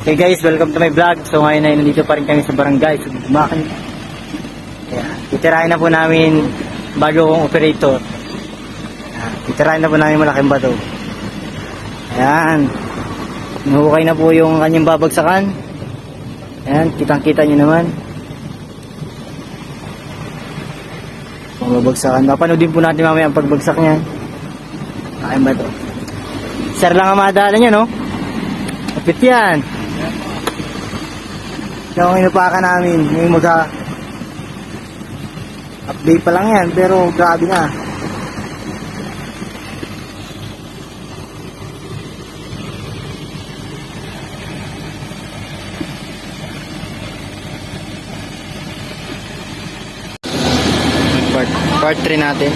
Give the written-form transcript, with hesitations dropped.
Hey guys, welcome to my vlog. So ngayon ay nandito pa rin kami sa barangay Sugmakan. Ayan, titirahin na po namin bago kong operator. Ayan, titirahin na po namin malaking bato. Ayan, nahuhukay na po yung kanyang babagsakan. Ayan, kitang kita nyo naman kung babagsakan. Papanoodin po natin mamaya ang pagbagsak niyan. Malaking bato. Sir lang ang madala niya, no? Kapit yan. Yung inupakan namin, yung update pa lang yan, pero grabe na. Part 3 natin.